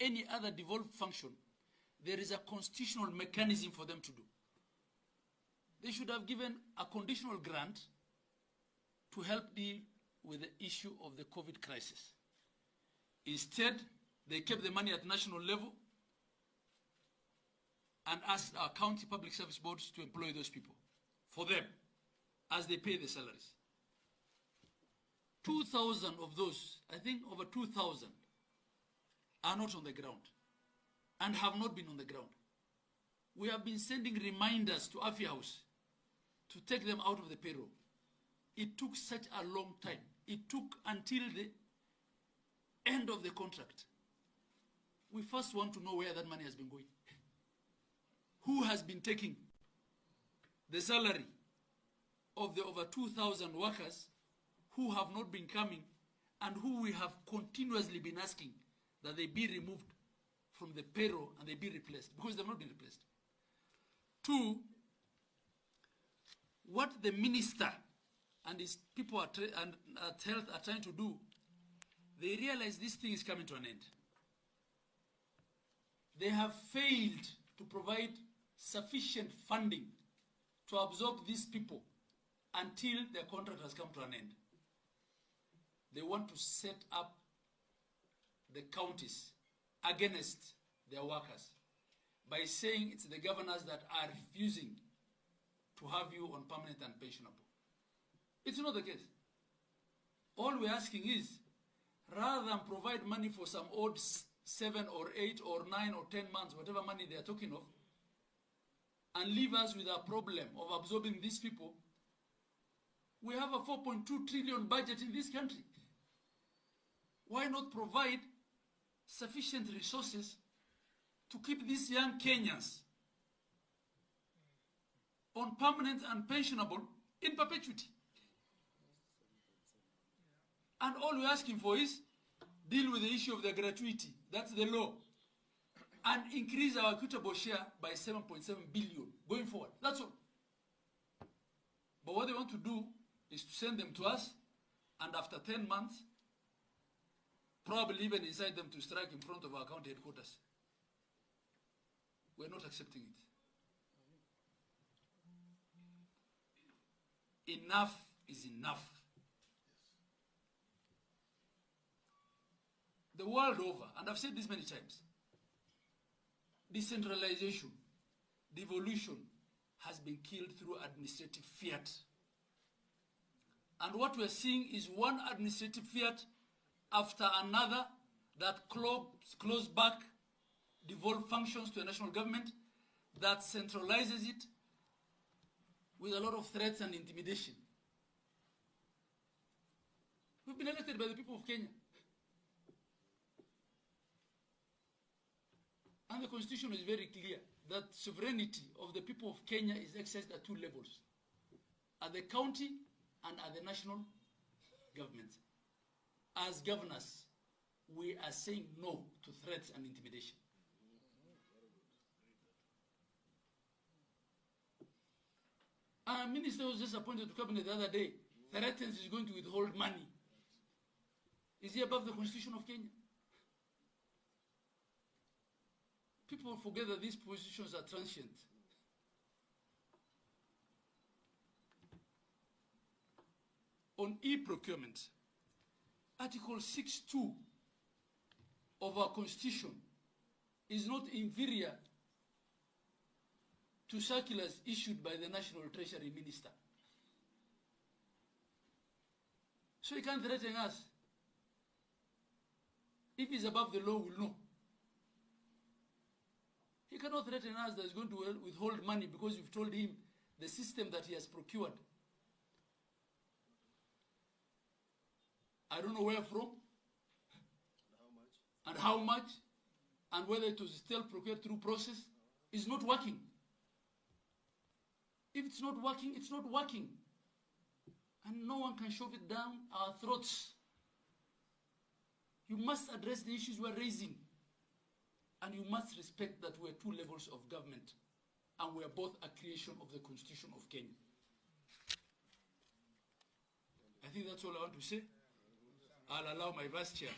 any other devolved function, there is a constitutional mechanism for them to do. They should have given a conditional grant to help deal with the issue of the COVID crisis. Instead, they kept the money at national level and asked our county public service boards to employ those people for them as they pay the salaries. 2,000 of those, I think over 2,000, are not on the ground and have not been on the ground. We have been sending reminders to Afi House to take them out of the payroll. It took such a long time. It took until the end of the contract. We first want to know where that money has been going. Who has been taking the salary of the over 2,000 workers who have not been coming and who we have continuously been asking that they be removed from the payroll and they be replaced, because they've not been replaced. Two, what the minister and his people at health are trying to do, they realize this thing is coming to an end. They have failed to provide sufficient funding to absorb these people until their contract has come to an end. They want to set up the counties against their workers by saying it's the governors that are refusing to have you on permanent and pensionable. It's not the case. All we're asking is, rather than provide money for some odd 7 or 8 or 9 or 10 months, whatever money they are talking of, and leave us with a problem of absorbing these people, we have a 4.2 trillion budget in this country. Why not provide sufficient resources to keep these young Kenyans on permanent and pensionable in perpetuity? And all we're asking for is deal with the issue of the gratuity. That's the law. And increase our equitable share by 7.7 billion going forward. That's all. But what they want to do is to send them to us, and after 10 months, probably even incite them to strike in front of our county headquarters. We're not accepting it. Enough is enough. The world over, and I've said this many times, decentralization, devolution has been killed through administrative fiat. And what we're seeing is one administrative fiat after another that close back devolved functions to a national government, that centralizes it with a lot of threats and intimidation. We've been elected by the people of Kenya. And the Constitution is very clear that sovereignty of the people of Kenya is exercised at 2 levels, at the county and at the national government. As governors, we are saying no to threats and intimidation. Our minister was just appointed to cabinet the other day, threatens he's going to withhold money. Is he above the Constitution of Kenya? People forget that these positions are transient. On e-procurement, Article 6.2 of our Constitution is not inferior to circulars issued by the National Treasury Minister. So he can't threaten us. If he's above the law, we'll know. He cannot threaten us that he's going to withhold money because you've told him the system that he has procured. I don't know where from, and how much, and whether it was still procured through process, is not working. If it's not working, it's not working. And no one can shove it down our throats. You must address the issues we're raising. And you must respect that we're 2 levels of government, and we're both a creation of the Constitution of Kenya. I think that's all I want to say. I'll allow my vice chair